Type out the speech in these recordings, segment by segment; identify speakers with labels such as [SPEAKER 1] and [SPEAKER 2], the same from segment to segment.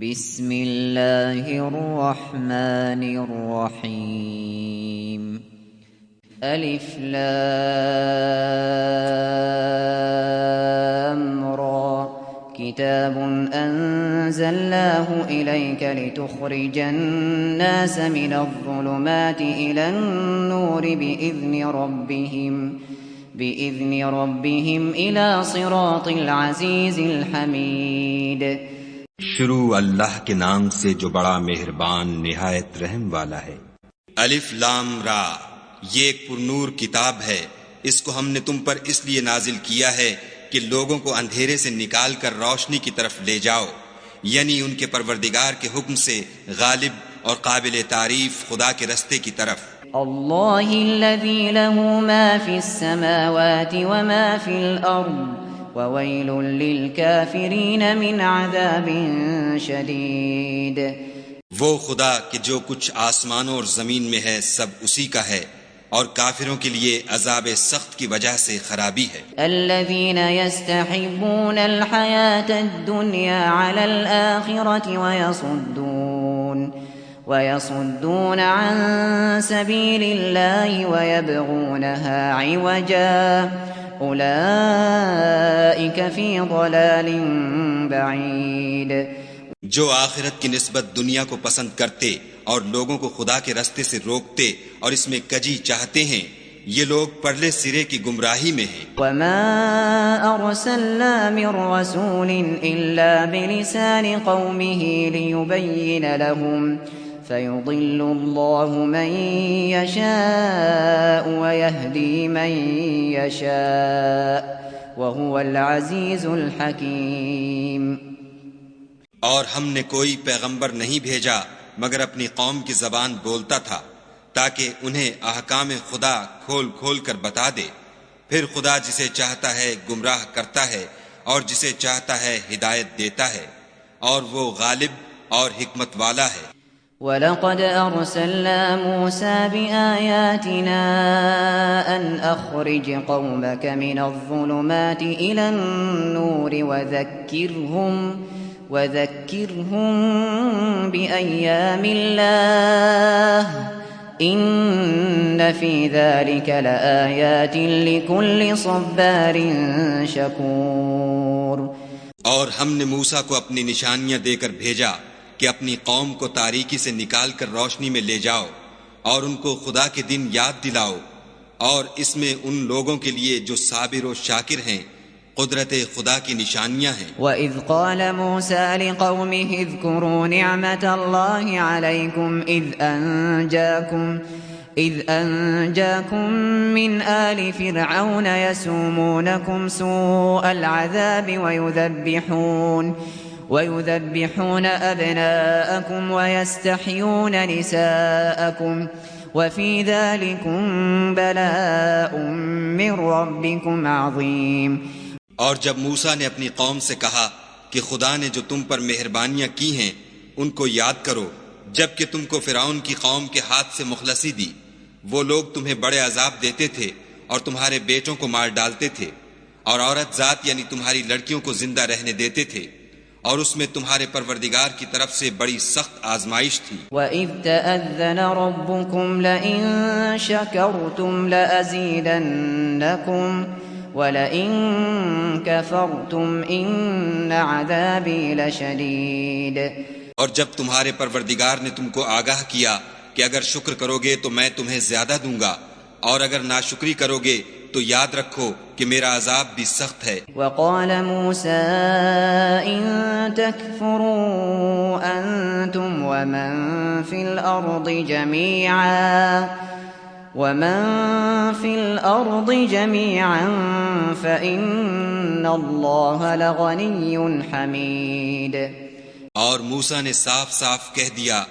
[SPEAKER 1] بسم اللہ الرحمن الرحیم الف لام را کتاب انزلناه الیک لتخرج الناس من الظلمات الى النور بإذن ربهم الى صراط العزیز الحمید۔
[SPEAKER 2] شروع اللہ کے نام سے جو بڑا مہربان نہایت رحم والا ہے۔ الف لام را، یہ ایک پرنور کتاب ہے، اس کو ہم نے تم پر اس لیے نازل کیا ہے کہ لوگوں کو اندھیرے سے نکال کر روشنی کی طرف لے جاؤ، یعنی ان کے پروردگار کے حکم سے غالب اور قابل تعریف خدا کے رستے کی طرف۔
[SPEAKER 1] اللہ الذی له ما فی السماوات وما فی الارض وَوَيْلٌ لِّلْكَافِرِينَ مِنْ عَذَابٍ شَدِيدٍ۔
[SPEAKER 2] وہ خدا کہ جو کچھ آسمانوں اور زمین میں ہے سب اسی کا ہے، اور کافروں کے لیے عذاب سخت کی وجہ سے خرابی ہے۔
[SPEAKER 1] الَّذِينَ يَسْتَحِبُّونَ الْحَيَاةَ الدُّنْيَا عَلَى الْآخِرَةِ وَيَصُدُّونَ عَن سَبِيلِ اللَّهِ وَيَبْغُونَهَا عِوَجًا اولئک فی ضلال بعید۔
[SPEAKER 2] جو آخرت کی نسبت دنیا کو پسند کرتے اور لوگوں کو خدا کے راستے سے روکتے اور اس میں کجی چاہتے ہیں، یہ لوگ پرلے سرے کی گمراہی میں ہیں۔
[SPEAKER 1] وما ارسلنا من رسول الا بلسان قومه ليبين لهم فيضل الله من يشاء ويهدي من يشاء وهو العزيز الحكيم۔
[SPEAKER 2] اور ہم نے کوئی پیغمبر نہیں بھیجا مگر اپنی قوم کی زبان بولتا تھا تاکہ انہیں احکام خدا کھول کھول کر بتا دے، پھر خدا جسے چاہتا ہے گمراہ کرتا ہے اور جسے چاہتا ہے ہدایت دیتا ہے، اور وہ غالب اور حکمت والا ہے۔
[SPEAKER 1] وَلَقَدْ أَرْسَلْنَا مُوسَى بِآيَاتِنَا أَنْ أَخْرِجْ قَوْمَكَ مِنَ الظُّلُمَاتِ إِلَى النُّورِ وَذَكِّرْهُمْ بِأَيَّامِ اللَّهِ إِنَّ فِي ذَلِكَ لَآيَاتٍ لِكُلِّ صَبَّارٍ شَكُورٍ۔
[SPEAKER 2] اور ہم نے موسیٰ کو اپنی نشانیاں دے کر بھیجا کہ اپنی قوم کو تاریکی سے نکال کر روشنی میں لے جاؤ اور ان کو خدا کے دن یاد دلاؤ، اور اس میں ان لوگوں کے لیے جو صابر و شاکر ہیں قدرت خدا کی نشانیاں ہیں۔
[SPEAKER 1] وَإِذْ قَالَ مُوسَى لِقَوْمِهِ اذْكُرُوا نِعْمَةَ اللَّهِ عَلَيْكُمْ إِذْ أَنْجَاكُمْ مِنْ آلِ فِرْعَوْنَ يَسُومُونَكُمْ سُوءَ الْعَذَابِ وَيُذَبِّحُونَ أَبْنَاءَكُمْ وَيَسْتَحْيُونَ نِسَاءَكُمْ وَفِي ذَلِكُمْ بَلَاءٌ مِّن رَّبِّكُمْ عَظِيمٌ۔
[SPEAKER 2] اور جب موسیٰ نے اپنی قوم سے کہا کہ خدا نے جو تم پر مہربانیاں کی ہیں ان کو یاد کرو، جبکہ تم کو فرعون کی قوم کے ہاتھ سے مخلصی دی، وہ لوگ تمہیں بڑے عذاب دیتے تھے اور تمہارے بیٹوں کو مار ڈالتے تھے، اور عورت ذات یعنی تمہاری لڑکیوں کو زندہ رہنے دیتے تھے، اور اس میں تمہارے پروردگار کی طرف سے بڑی سخت آزمائش تھی۔
[SPEAKER 1] وَإِذْ تَأَذَّنَ رَبُّكُمْ لَئِن شَكَرْتُمْ لَأَزِيدَنَّكُمْ وَلَئِن كَفَرْتُمْ إِنَّ عَذَابِي لَشَدِيدٌ۔
[SPEAKER 2] اور جب تمہارے پروردگار نے تم کو آگاہ کیا کہ اگر شکر کرو گے تو میں تمہیں زیادہ دوں گا، اور اگر ناشکری کرو گے تو یاد رکھو کہ میرا عذاب بھی سخت ہے۔
[SPEAKER 1] وَقَالَ مُوسَىٰ إِن تَكْفُرُوا أَنتُمْ وَمَن فِي الْأَرْضِ جَمِيعًا فَإِنَّ اللَّهَ لَغَنِيٌّ حَمِيدٌ۔
[SPEAKER 2] اور موسیٰ نے صاف صاف کہہ دیا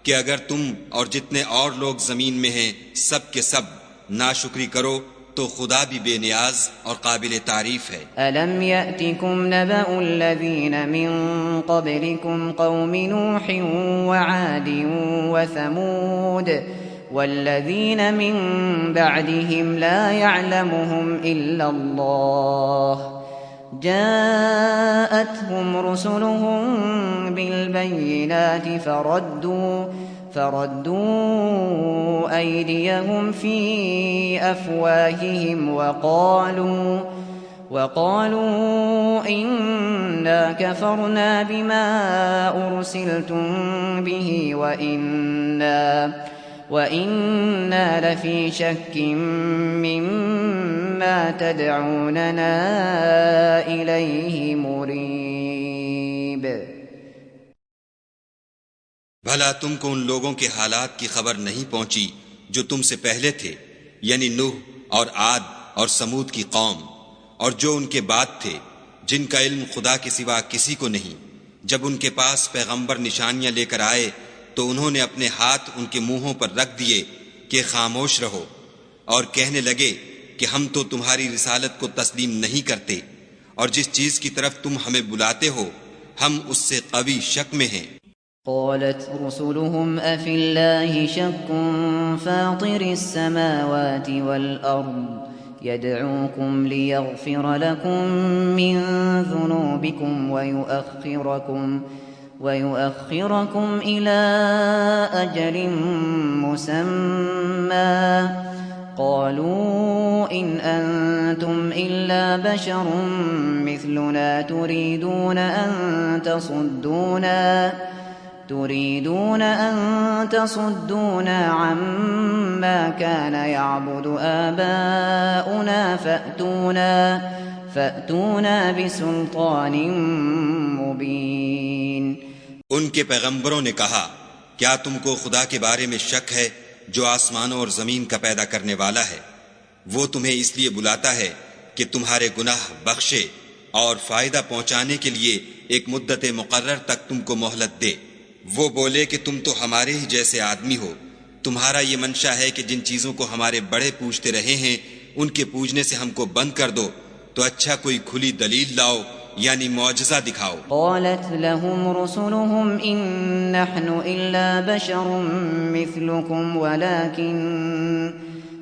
[SPEAKER 2] کہ اگر تم اور جتنے اور لوگ زمین میں ہیں سب کے سب ناشکری کرو تو خدا بھی بے نیاز اور قابل تعریف ہے۔
[SPEAKER 1] أَلَمْ يَأْتِكُمْ نَبَأُ الَّذِينَ مِن قَبْلِكُمْ قَوْمِ نُوحٍ وَعَادٍ وَثَمُودَ وَالَّذِينَ مِن بَعْدِهِمْ لَا يَعْلَمُهُمْ إِلَّا اللَّهُ جاءتهم رسلهم بالبينات فردوا أيديهم في أفواههم وقالوا إنا كفرنا بما أرسلتم به وإنا لفي شك مما تدعوننا إليه مريب۔
[SPEAKER 2] بھلا تم کو ان لوگوں کے حالات کی خبر نہیں پہنچی جو تم سے پہلے تھے، یعنی نوح اور عاد اور سمود کی قوم، اور جو ان کے بعد تھے، جن کا علم خدا کے سوا کسی کو نہیں۔ جب ان کے پاس پیغمبر نشانیاں لے کر آئے تو انہوں نے اپنے ہاتھ ان کے منہوں پر رکھ دیے کہ خاموش رہو، اور کہنے لگے کہ ہم تو تمہاری رسالت کو تسلیم نہیں کرتے، اور جس چیز کی طرف تم ہمیں بلاتے ہو ہم اس سے قوی شک میں ہیں۔
[SPEAKER 1] قالت رسلهم أفي الله شك فاطر السماوات والأرض يدعوكم ليغفر لكم من ذنوبكم ويؤخركم إلى أجل مسمى قالوا إن أنتم إلا بشر مثلنا تريدون أن تصدونا عما كان يعبد آباؤنا فأتونا بسلطان مبين۔
[SPEAKER 2] ان کے پیغمبروں نے کہا کیا تم کو خدا کے بارے میں شک ہے جو آسمانوں اور زمین کا پیدا کرنے والا ہے؟ وہ تمہیں اس لیے بلاتا ہے کہ تمہارے گناہ بخشے اور فائدہ پہنچانے کے لیے ایک مدت مقرر تک تم کو مہلت دے۔ وہ بولے کہ تم تو ہمارے ہی جیسے آدمی ہو، تمہارا یہ منشا ہے کہ جن چیزوں کو ہمارے بڑے پوجتے رہے ہیں ان کے پوجنے سے ہم کو بند کر دو، تو اچھا کوئی کھلی دلیل لاؤ یعنی معجزہ دکھاؤ۔
[SPEAKER 1] قالت لهم رسلهم إن نحن إلا بشر مثلكم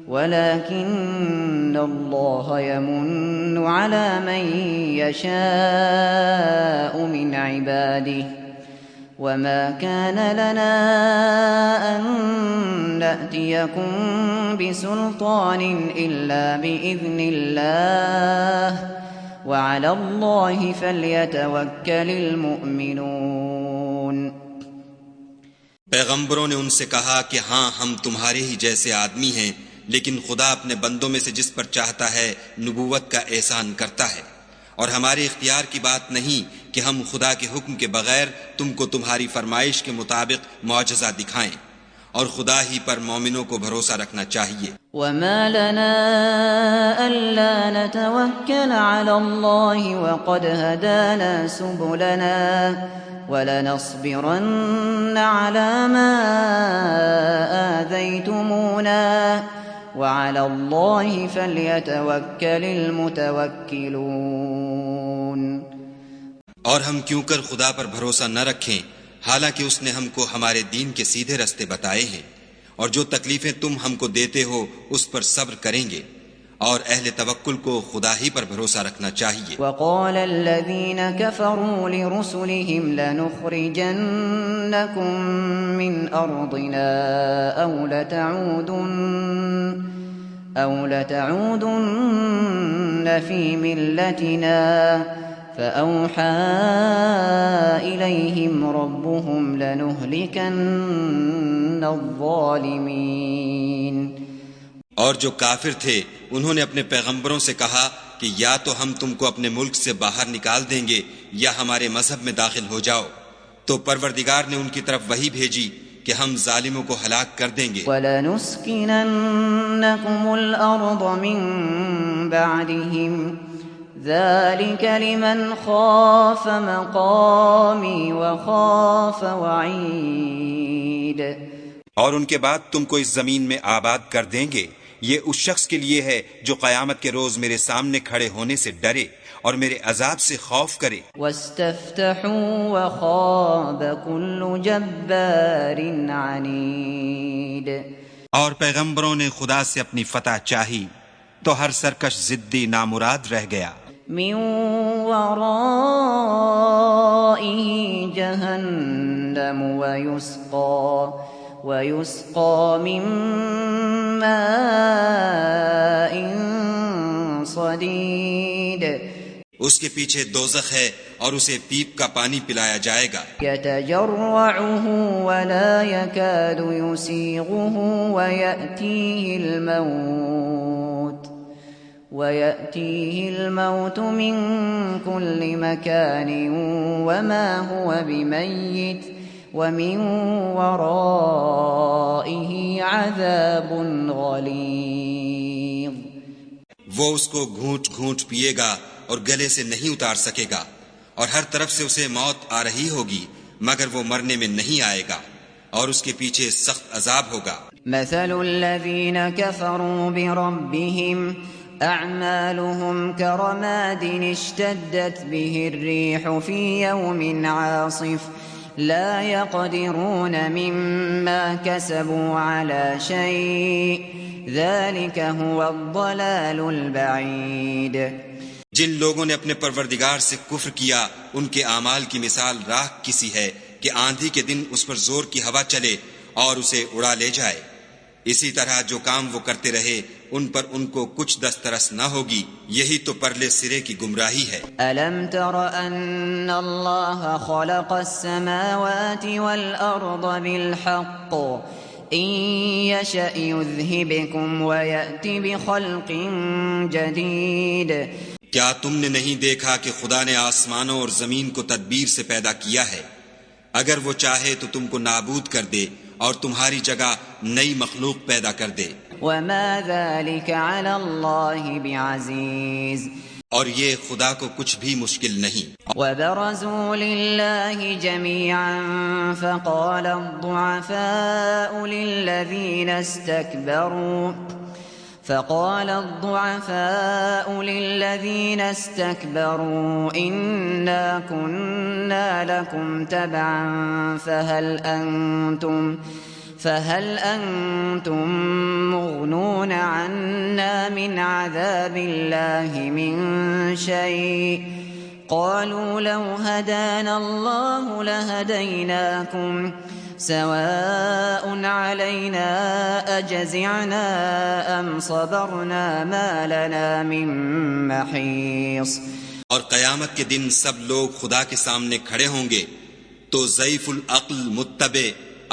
[SPEAKER 1] ولكن الله يمن على من يشاء من عباده وما كان لنا أن نأتيكم بسلطان إلا بإذن الله وعلى الله فليتوكل المؤمنون۔
[SPEAKER 2] پیغمبروں نے ان سے کہا کہ ہاں ہم تمہارے ہی جیسے آدمی ہیں، لیکن خدا اپنے بندوں میں سے جس پر چاہتا ہے نبوت کا احسان کرتا ہے، اور ہمارے اختیار کی بات نہیں کہ ہم خدا کے حکم کے بغیر تم کو تمہاری فرمائش کے مطابق معجزہ دکھائیں، اور خدا ہی پر مومنوں کو بھروسہ رکھنا چاہیے۔
[SPEAKER 1] وما لنا ألا نتوكل على الله وقد هدانا سبلنا ولنصبرن على ما آذيتمونا وعلى الله فليتوكل المتوكلون۔
[SPEAKER 2] اور ہم کیوں کر خدا پر بھروسہ نہ رکھیں حالانکہ اس نے ہم کو ہمارے دین کے سیدھے رستے بتائے ہیں، اور جو تکلیفیں تم ہم کو دیتے ہو اس پر صبر کریں گے، اور اہل توکل کو خدا ہی پر بھروسہ رکھنا چاہیے۔
[SPEAKER 1] وقال الذين كفروا لرسلهم لنخرجنكم من أرضنا أو لتعودن في ملتنا فأوحى إليهم ربهم لنهلكن الظالمين۔
[SPEAKER 2] اور جو کافر تھے انہوں نے اپنے پیغمبروں سے کہا کہ یا تو ہم تم کو اپنے ملک سے باہر نکال دیں گے یا ہمارے مذہب میں داخل ہو جاؤ، تو پروردگار نے ان کی طرف وحی بھیجی کہ ہم ظالموں کو ہلاک کر دیں گے۔
[SPEAKER 1] وَلَنُسْكِنَنَّكُمُ الْأَرْضَ مِن بَعْدِهِمْ ذَلِكَ لِمَنْ خَافَ مَقَامِي وَخَافَ وَعِيدِ۔
[SPEAKER 3] اور ان کے بعد تم کو اس زمین میں آباد کر دیں گے، یہ اس شخص کے لیے ہے جو قیامت کے روز میرے سامنے کھڑے ہونے سے ڈرے اور میرے عذاب سے خوف کرے۔
[SPEAKER 1] وَاسْتَفْتَحُوا وَخَابَ كُلُّ جَبَّارٍ عَنِيدٍ۔
[SPEAKER 3] اور پیغمبروں نے خدا سے اپنی فتح چاہی تو ہر سرکش ضدی نامراد رہ گیا۔
[SPEAKER 1] من ورائه جهنم ويسقى من ماء صديد
[SPEAKER 2] اس کے پیچھے دوزخ ہے اور اسے پیپ کا پانی پلایا جائے گا.
[SPEAKER 1] يتجرعه ولا يكاد يسيغه ويأتيه الموت من كل مكان وما هو بميت ومن ورائه عذاب غليظ.
[SPEAKER 2] وہ اس کو گھونٹ گھونٹ پیے گا اور گلے سے نہیں اتار سکے گا، اور ہر طرف سے اسے موت آ رہی ہوگی مگر وہ مرنے میں نہیں آئے گا، اور اس کے پیچھے سخت عذاب ہوگا.
[SPEAKER 1] مثل الذين كفروا بربهم أعمالهم كرماد اشتدت به الريح في يوم عاصف لا يقدرون مما كسبوا على شيء ذلك هو الضلال البعيد.
[SPEAKER 2] جن لوگوں نے اپنے پروردگار سے کفر کیا ان کے اعمال کی مثال راکھ کسی ہے کہ آندھی کے دن اس پر زور کی ہوا چلے اور اسے اڑا لے جائے. اسی طرح جو کام وہ کرتے رہے ان پر ان کو کچھ دسترس نہ ہوگی. یہی تو پرلے سرے کی گمراہی ہے.
[SPEAKER 1] ألم تر أن الله خلق السماوات والأرض بالحق إن يشأ يذهبكم ويأتي بخلق جديد.
[SPEAKER 2] کیا تم نے نہیں دیکھا کہ خدا نے آسمانوں اور زمین کو تدبیر سے پیدا کیا ہے؟ اگر وہ چاہے تو تم کو نابود کر دے اور تمہاری جگہ نئی مخلوق پیدا کر دے.
[SPEAKER 1] وما ذلك على الله بعزيز.
[SPEAKER 2] اور یہ خدا کو کچھ بھی مشکل نہیں.
[SPEAKER 1] وبرزوا لله جميعا فقال الضعفاء للذين استكبروا إنا كنا لكم تبعا فهل أنتم مغنون عنا من عذاب الله من شيء قالوا لو هدانا الله لهديناكم سواء علينا أجزعنا أم صبرنا ما لنا من محيص.
[SPEAKER 2] اور قیامت کے دن سب لوگ خدا کے سامنے کھڑے ہوں گے تو ضعیف العقل متبع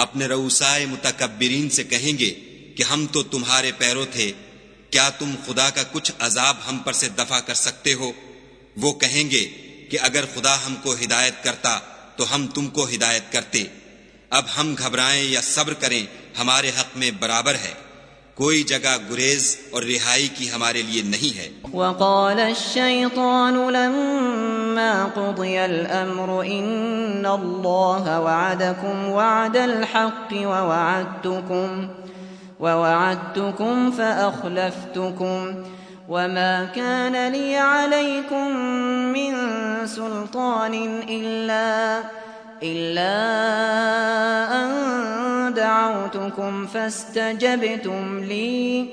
[SPEAKER 2] اپنے رؤسائے متکبرین سے کہیں گے کہ ہم تو تمہارے پیرو تھے، کیا تم خدا کا کچھ عذاب ہم پر سے دفع کر سکتے ہو؟ وہ کہیں گے کہ اگر خدا ہم کو ہدایت کرتا تو ہم تم کو ہدایت کرتے. اب ہم گھبرائیں یا صبر کریں ہمارے حق میں برابر ہے، کوئی جگہ گریز اور رہائی کی ہمارے لیے نہیں ہے.
[SPEAKER 1] وقال الشيطان لما قضي الأمر إن الله وعدكم وعد الحق ووعدتكم فأخلفتكم وما كان لي عليكم من سلطان إلا أن دعوتكم فاستجبتم لي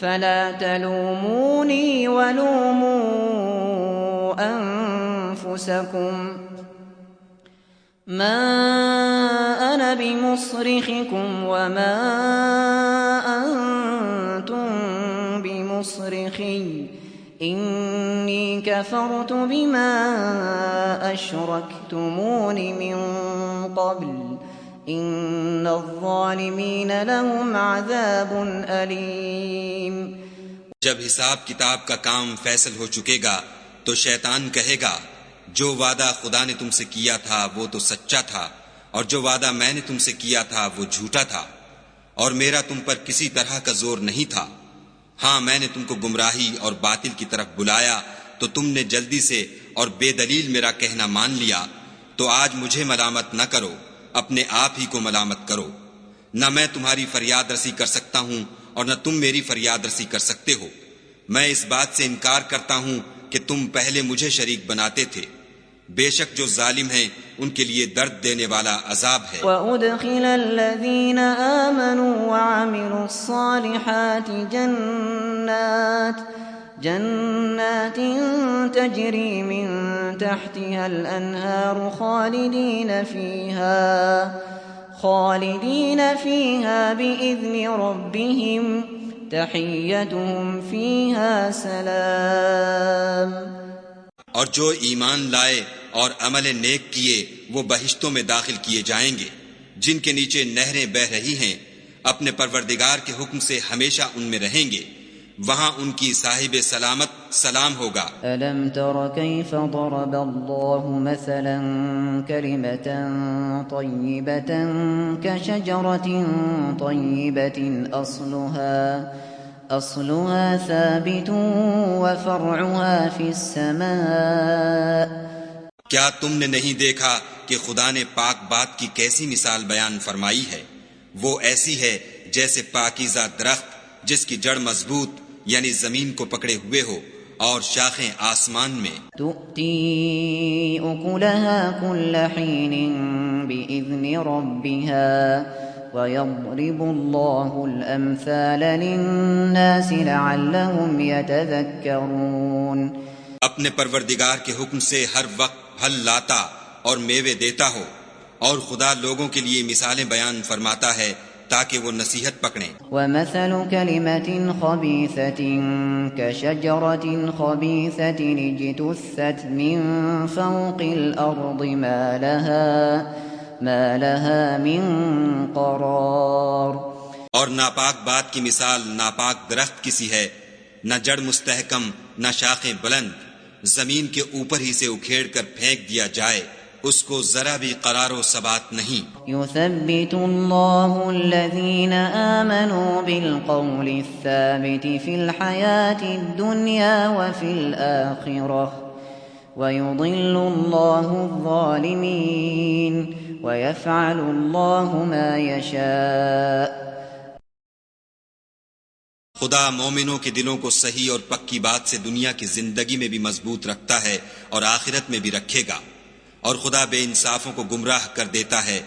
[SPEAKER 1] فلا تلوموني ولوموا أنفسكم ما أنا بمصرخكم وما أنتم بمصرخي إني كفرت بما أشركتمون من قبل إن الظالمين لهم عذاب أليم.
[SPEAKER 2] جب حساب کتاب کا کام فیصل ہو چکے گا تو شیطان کہے گا جو وعدہ خدا نے تم سے کیا تھا وہ تو سچا تھا اور جو وعدہ میں نے تم سے کیا تھا وہ جھوٹا تھا اور میرا تم پر کسی طرح کا زور نہیں تھا. ہاں میں نے تم کو گمراہی اور باطل کی طرف بلایا تو تم نے جلدی سے اور بے دلیل میرا کہنا مان لیا. تو آج مجھے ملامت نہ کرو، اپنے آپ ہی کو ملامت کرو. نہ میں تمہاری فریاد رسی کر سکتا ہوں اور نہ تم میری فریاد رسی کر سکتے ہو. میں اس بات سے انکار کرتا ہوں کہ تم پہلے مجھے شریک بناتے تھے. بے شک جو ظالم ہیں ان کے لیے درد دینے والا عذاب ہے.
[SPEAKER 1] وَأُدْخِلَ الَّذِينَ آمَنُوا وَعَمِلُوا الصَّالِحَاتِ جنات تجری من تحتها الانہار خالدین فیہا بإذن ربهم تحیتهم فیہا سلام۔
[SPEAKER 2] اور جو ایمان لائے اور عمل نیک کیے وہ بہشتوں میں داخل کیے جائیں گے جن کے نیچے نہریں بہہ رہی ہیں، اپنے پروردگار کے حکم سے ہمیشہ ان میں رہیں گے، وہاں ان کی صاحب سلامت سلام ہوگا۔
[SPEAKER 1] ألم تر كيف ضرب الله مثلا كلمة طيبة كشجرة طيبة أصلها ثابت وفرعها في السماء۔
[SPEAKER 2] کیا تم نے نہیں دیکھا کہ خدا نے پاک بات کی کیسی مثال بیان فرمائی ہے؟ وہ ایسی ہے جیسے پاکیزہ درخت جس کی جڑ مضبوط یعنی زمین کو پکڑے ہوئے ہو اور شاخیں آسمان میں۔
[SPEAKER 1] تؤتی اکلها كل حین بإذن ربها ويضرب الله الأمثال للناس لعلهم يتذكرون۔
[SPEAKER 2] اپنے پروردگار کے حکم سے ہر وقت پھل لاتا اور میوے دیتا ہو، اور خدا لوگوں کے لیے مثالیں بیان فرماتا ہے تاکہ وہ نصیحت پکڑیں۔
[SPEAKER 1] ومثل كلمة خبيثة كشجرة خبيثة اجتثت من فوق الأرض ما لها من قرار۔
[SPEAKER 2] اور ناپاک بات کی مثال ناپاک درخت کسی ہے، نہ جڑ مستحکم نہ شاخیں بلند، زمین کے اوپر ہی سے اکھیڑ کر پھینک دیا جائے، اس کو ذرا بھی قرار و ثبات نہیں۔
[SPEAKER 1] يثبت الله الذين آمنوا بالقول الثابت في الحياة الدنيا وفي الآخرة ويضل الله الظالمين ويفعل الله ما يشاء۔
[SPEAKER 2] خدا مومنوں کے دلوں کو صحیح اور پکی بات سے دنیا کی زندگی میں بھی مضبوط رکھتا ہے اور آخرت میں بھی رکھے گا، اور خدا بے انصافوں کو گمراہ کر دیتا ہے،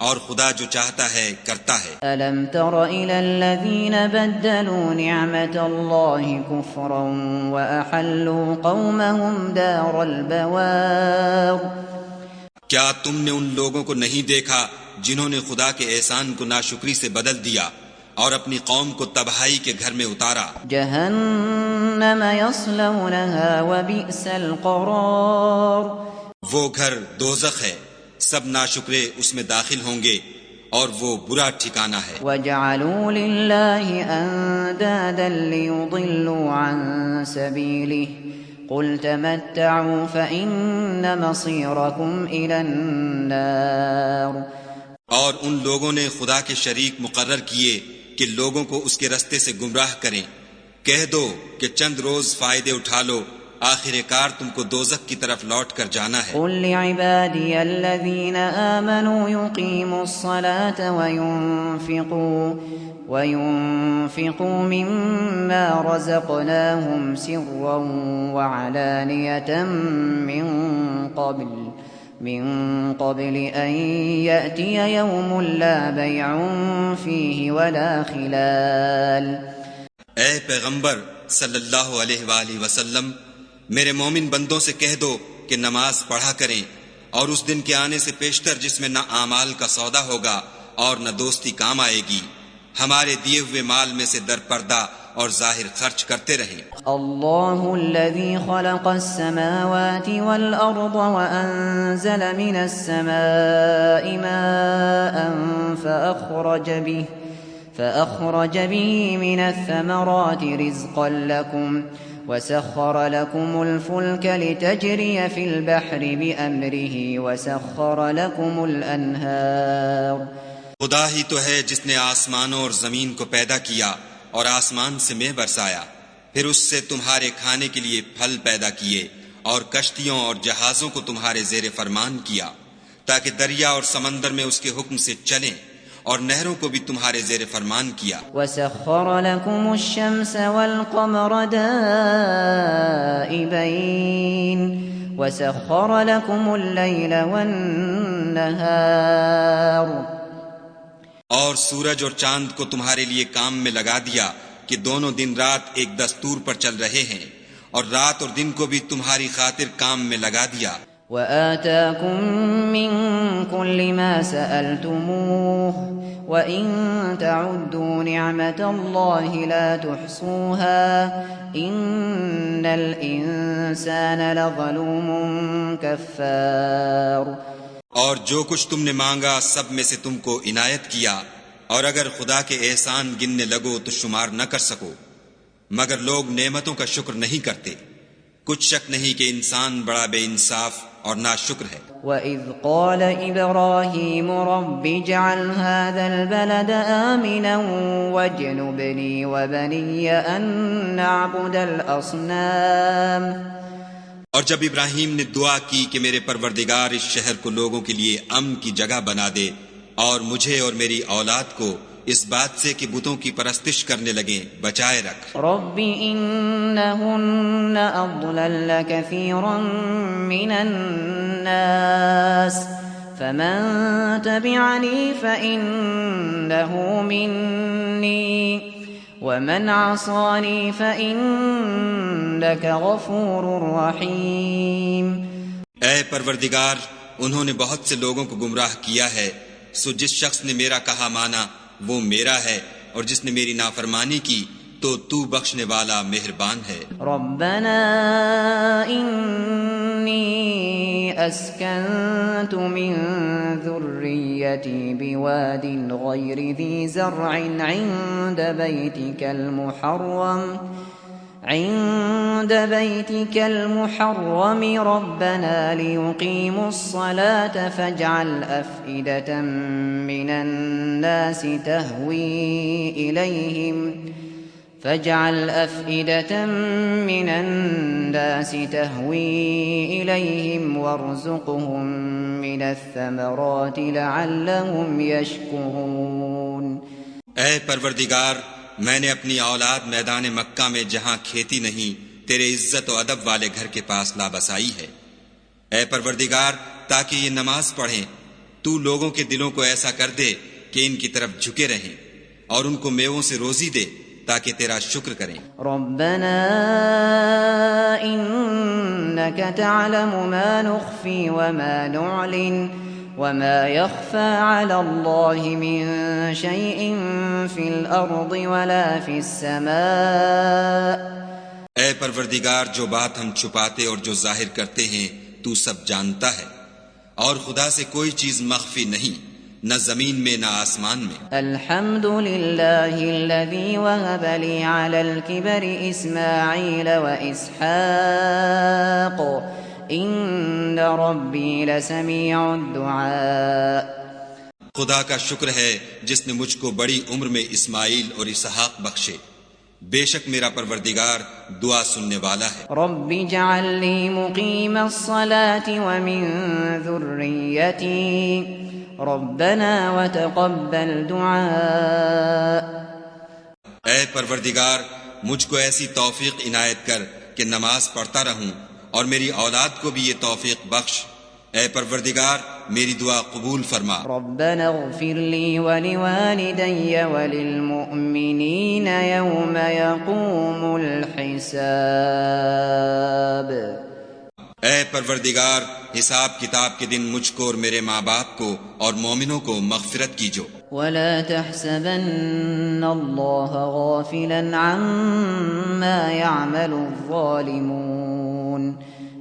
[SPEAKER 2] اور خدا جو چاہتا ہے کرتا ہے۔
[SPEAKER 1] ألم تر إلى الذين بدلوا نعمة الله كفرا وأحلوا قومهم دار البوار۔
[SPEAKER 2] کیا تم نے ان لوگوں کو نہیں دیکھا جنہوں نے خدا کے احسان کو ناشکری سے بدل دیا اور اپنی قوم کو تباہی کے گھر میں اتارا؟
[SPEAKER 1] جہنم یصلونها وبئس القرار۔
[SPEAKER 2] وہ گھر دوزخ ہے، سب ناشکرے اس میں داخل ہوں گے اور وہ برا ٹھکانہ ہے۔
[SPEAKER 1] وَجَعَلُوا لِلَّهِ أَنْدَادًا لِيُضِلُّوا عَنْ سَبِيلِهِ قُلْ تَمَتَّعُوا فَإِنَّ مَصِيرَكُمْ إِلَى النَّارِ۔
[SPEAKER 2] اور ان لوگوں نے خدا کے شریک مقرر کیے کہ لوگوں کو اس کے رستے سے گمراہ کریں، کہہ دو کہ چند روز فائدے اٹھا لو، آخر کار تم کو دوزخ کی طرف لوٹ کر جانا ہے۔
[SPEAKER 1] قل لعبادی الذین آمنوا یقیموا الصلاة وينفقوا مما رزقناهم سرا وعلانية من قبل أن يأتي يوم لا بيع فيه ولا خلال۔
[SPEAKER 2] اے پیغمبر صلی اللہ علیہ وآلہ وسلم، میرے مومن بندوں سے کہہ دو کہ نماز پڑھا کریں، اور اس دن کے آنے سے پیشتر جس میں نہ اعمال کا سودا ہوگا اور نہ دوستی کام آئے گی، ہمارے دیے ہوئے مال میں سے در پردہ اور ظاہر خرچ کرتے رہیں۔
[SPEAKER 1] اللہ الذي خلق السماوات والأرض وأنزل من السماء ماء فأخرج به من الثمرات رزقا لكم وسخر لكم الفلك لتجري في البحر بأمره وسخر لكم الأنهار۔
[SPEAKER 2] خدا ہی تو ہے جس نے آسمانوں اور زمین کو پیدا کیا اور آسمان سے مے برسایا، پھر اس سے تمہارے کھانے کے لیے پھل پیدا کیے، اور کشتیوں اور جہازوں کو تمہارے زیر فرمان کیا تاکہ دریا اور سمندر میں اس کے حکم سے چلیں، اور نہروں کو بھی تمہارے زیر فرمان کیا۔
[SPEAKER 1] وَسَخَّرَ لَكُمُ الشَّمْسَ وَالْقَمَرَ دَائِبَيْنِ وَسَخَّرَ لَكُمُ اللَّيْلَ وَالنَّهَارَ۔
[SPEAKER 2] اور سورج اور چاند کو تمہارے لیے کام میں لگا دیا کہ دونوں دن رات ایک دستور پر چل رہے ہیں، اور رات اور دن کو بھی تمہاری خاطر کام میں لگا دیا،
[SPEAKER 1] وآتاكم من كل ما سألتموه وإن تعدوا نعمة الله لا تحصوها إن الإنسان لظلوم كفار۔
[SPEAKER 2] اور جو کچھ تم نے مانگا سب میں سے تم کو عنایت کیا، اور اگر خدا کے احسان گننے لگو تو شمار نہ کر سکو، مگر لوگ نعمتوں کا شکر نہیں کرتے۔ کچھ شک نہیں کہ انسان بڑا بے انصاف اور ناشکر ہے۔
[SPEAKER 1] وَإِذْ قَالَ إِبْرَاهِيمُ رَبِّ اجْعَلْ هَذَا الْبَلَدَ آمِنًا وَاجْنُبْنِي وَبَنِيَّ أَن نَّعْبُدَ الْأَصْنَامَ۔
[SPEAKER 2] اور جب ابراہیم نے دعا کی کہ میرے پروردگار اس شہر کو لوگوں کے لیے امن کی جگہ بنا دے، اور مجھے اور میری اولاد کو اس بات سے کہ بتوں کی پرستش کرنے لگیں بچائے رکھ۔
[SPEAKER 1] رب انہن اضللن کثیرا من الناس فمن تبعنی فإنه منی ومن عصانی فإنک غفور رحیم۔
[SPEAKER 2] اے پروردگار، انہوں نے بہت سے لوگوں کو گمراہ کیا ہے، سو جس شخص نے میرا کہا مانا وہ میرا ہے، اور جس نے میری نافرمانی کی تو تو بخشنے والا مہربان ہے۔
[SPEAKER 1] ربنا انی اسکنت من ذریتی بواد غیر ذی زرع عند بيتك المحرم ربنا ليقيموا الصلاة فاجعل أفئدة من الناس تهوي إليهم وارزقهم من الثمرات لعلهم يشكرون۔
[SPEAKER 2] اے پروردگار، میں نے اپنی اولاد میدان مکہ میں جہاں کھیتی نہیں تیرے عزت و ادب والے گھر کے پاس لا بسائی ہے۔ اے پروردگار، تاکہ یہ نماز پڑھیں، تو لوگوں کے دلوں کو ایسا کر دے کہ ان کی طرف جھکے رہیں، اور ان کو میووں سے روزی دے تاکہ تیرا شکر کریں۔
[SPEAKER 1] ربنا انك تعلم ما نخفي وما نعلن وما يخفى على الله من شيء في الأرض ولا في السماء۔
[SPEAKER 2] اے پروردگار، جو بات ہم چھپاتے اور جو ظاہر کرتے ہیں تو سب جانتا ہے، اور خدا سے کوئی چیز مخفی نہیں، نہ زمین میں نہ آسمان میں۔
[SPEAKER 1] الحمد للہ الذی وهب لي على الكبر اسماعیل واسحاق ان ربی لسمیع الدعاء۔
[SPEAKER 2] خدا کا شکر ہے جس نے مجھ کو بڑی عمر میں اسماعیل اور اسحاق بخشے، بے شک میرا پروردگار دعا سننے والا ہے۔
[SPEAKER 1] رب اجعل لی مقیم الصلاة ومن ذریتی ربنا وتقبل دعاء۔
[SPEAKER 2] اے پروردگار، مجھ کو ایسی توفیق عنایت کر کہ نماز پڑھتا رہوں، اور میری اولاد کو بھی یہ توفیق بخش۔ اے پروردگار، میری دعا قبول فرما۔
[SPEAKER 1] ربنا اغفر لی ولوالدی وللمؤمنین یوم یقوم الحساب۔
[SPEAKER 2] اے پروردگار، حساب کتاب کے دن مجھ کو اور میرے ماں باپ کو اور مومنوں کو مغفرت کیجو۔
[SPEAKER 1] ولا تحسبن اللہ غافلا عما يعمل الظالمون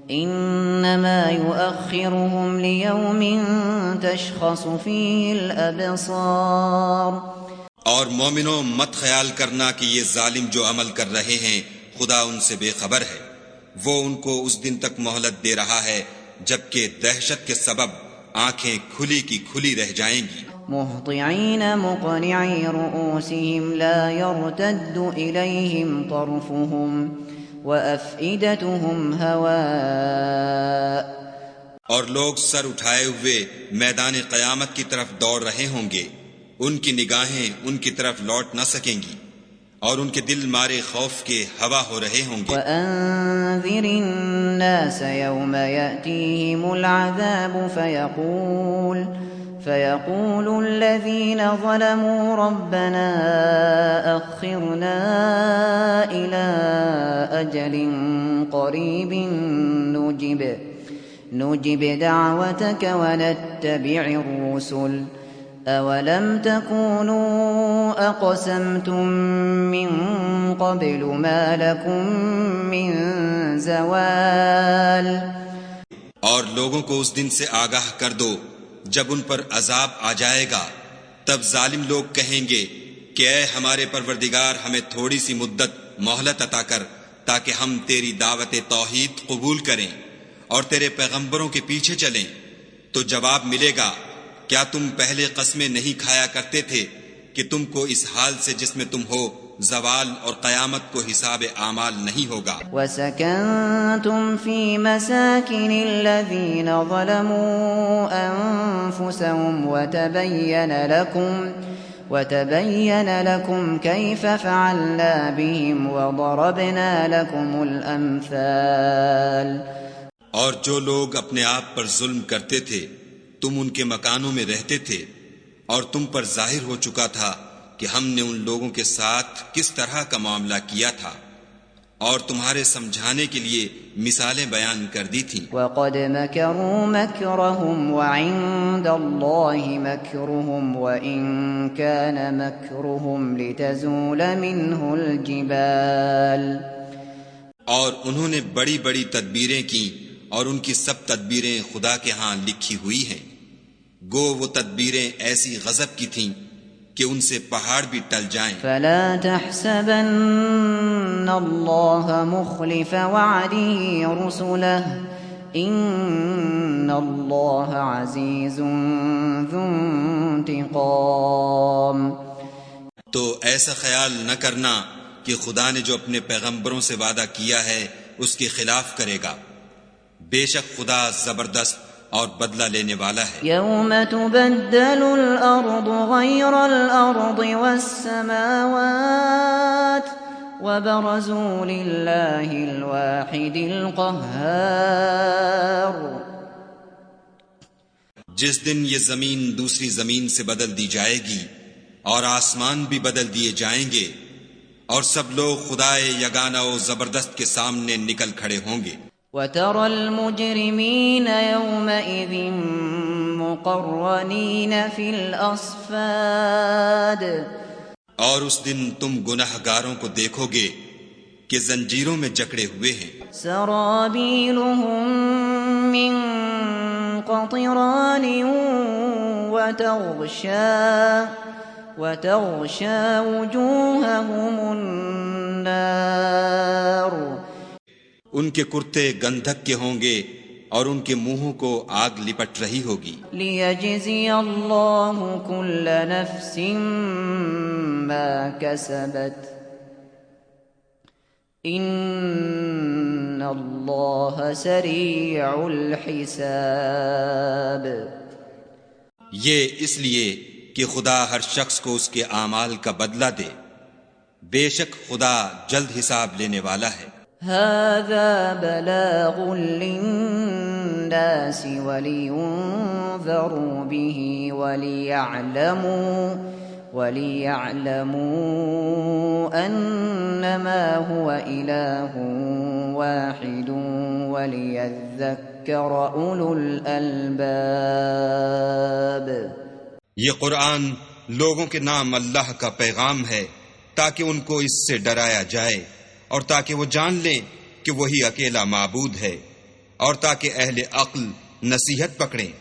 [SPEAKER 1] انما يؤخرهم ليوم تشخص فيه الابصار۔
[SPEAKER 2] اور مومنوں، مت خیال کرنا کہ یہ ظالم جو عمل کر رہے ہیں خدا ان سے بے خبر ہے، وہ ان کو اس دن تک مہلت دے رہا ہے جبکہ دہشت کے سبب آنکھیں کھلی کی کھلی رہ جائیں گی۔
[SPEAKER 1] مہطعین مقنعی رؤوسهم لا يرتد إليهم طرفهم وأفئدتهم هواء۔
[SPEAKER 2] اور لوگ سر اٹھائے ہوئے میدان قیامت کی طرف دوڑ رہے ہوں گے، ان کی نگاہیں ان کی طرف لوٹ نہ سکیں گی، اور ان کے دل مارے خوف کے ہوا ہو رہے ہوں گے۔
[SPEAKER 1] وَأَنذِرِ النَّاسَ يَوْمَ يَأْتِيهِمُ الْعَذَابُ فيقول الذين ظلموا ربنا أخرنا إلى أجل قريب نجب دعوتك ونتبع الرسل أولم تكونوا أقسمتم من قبل ما لكم من زوال.
[SPEAKER 2] اور لوگوں کو اس دن سے آگاہ کر دو جب ان پر عذاب آ جائے گا. تب ظالم لوگ کہیں گے کہ اے ہمارے پروردگار ہمیں تھوڑی سی مدت مہلت عطا کر تاکہ ہم تیری دعوت توحید قبول کریں اور تیرے پیغمبروں کے پیچھے چلیں. تو جواب ملے گا کیا تم پہلے قسمیں نہیں کھایا کرتے تھے کہ تم کو اس حال سے جس میں تم ہو زوال اور قیامت کو حساب اعمال نہیں ہوگا.
[SPEAKER 1] وَسَكَنْتُمْ فِي مَسَاكِنِ الَّذِينَ ظَلَمُوا أَنفُسَهُمْ وَتَبَيَّنَ لَكُمْ كَيْفَ فَعَلْنَا بِهِمْ وَضَرَبْنَا لَكُمُ الْأَمْثَالَ.
[SPEAKER 2] اور جو لوگ اپنے آپ پر ظلم کرتے تھے تم ان کے مکانوں میں رہتے تھے اور تم پر ظاہر ہو چکا تھا کہ ہم نے ان لوگوں کے ساتھ کس طرح کا معاملہ کیا تھا اور تمہارے سمجھانے کے لیے مثالیں بیان کر دی تھیں.
[SPEAKER 1] وَقَدْ مَكَرُوا مَكْرَهُمْ وَعِندَ اللَّهِ مَكْرُهُمْ وَإِن كَانَ مَكْرُهُمْ لِتَزُولَ مِنْهُ الْجِبَالُ.
[SPEAKER 2] اور انہوں نے بڑی بڑی تدبیریں کی اور ان کی سب تدبیریں خدا کے ہاں لکھی ہوئی ہیں. گو وہ تدبیریں ایسی غضب کی تھیں کہ ان سے پہاڑ بھی ٹل جائیں.
[SPEAKER 1] فلا تحسبن الله مخلف وعده رسله ان الله عزيز ذو انتقام.
[SPEAKER 2] تو ایسا خیال نہ کرنا کہ خدا نے جو اپنے پیغمبروں سے وعدہ کیا ہے اس کے خلاف کرے گا. بے شک خدا زبردست اور بدلہ لینے والا ہے.
[SPEAKER 1] یوم تبدل الارض غیر الارض والسماوات وبرزوا للہ الواحد القہار.
[SPEAKER 2] جس دن یہ زمین دوسری زمین سے بدل دی جائے گی اور آسمان بھی بدل دیے جائیں گے اور سب لوگ خدائے یگانہ و زبردست کے سامنے نکل کھڑے ہوں گے.
[SPEAKER 1] وَتَرَى الْمُجْرِمِينَ يَوْمَئِذٍ مُقَرَّنِينَ فِي الْأَصْفَادِ.
[SPEAKER 2] اور اس دن تم گناہگاروں کو دیکھو گے کہ زنجیروں میں جکڑے ہوئے ہیں.
[SPEAKER 1] سَرَابِيلُهُم مِّن قَطِرَانٍ وَتَغْشَى وُجُوهَهُمُ النَّارُ.
[SPEAKER 2] ان کے کرتے گندھک کے ہوں گے اور ان کے منہوں کو آگ لپٹ رہی ہوگی.
[SPEAKER 1] لِيَجْزِيَ اللَّهُ كُلَّ نَفْسٍ مَا كَسَبَتْ إِنَّ اللَّهَ سَرِيعُ الْحِسَابِ.
[SPEAKER 2] یہ اس لیے کہ خدا ہر شخص کو اس کے اعمال کا بدلہ دے. بے شک خدا جلد حساب لینے والا ہے.
[SPEAKER 1] هذا بلاغ للناس ولينذروا به وليعلموا أنما هو إله واحد وليذكر أولو الألباب.
[SPEAKER 2] یہ قرآن لوگوں کے نام اللہ کا پیغام ہے تاکہ ان کو اس سے ڈرایا جائے اور تاکہ وہ جان لیں کہ وہی اکیلا معبود ہے اور تاکہ اہل عقل نصیحت پکڑیں.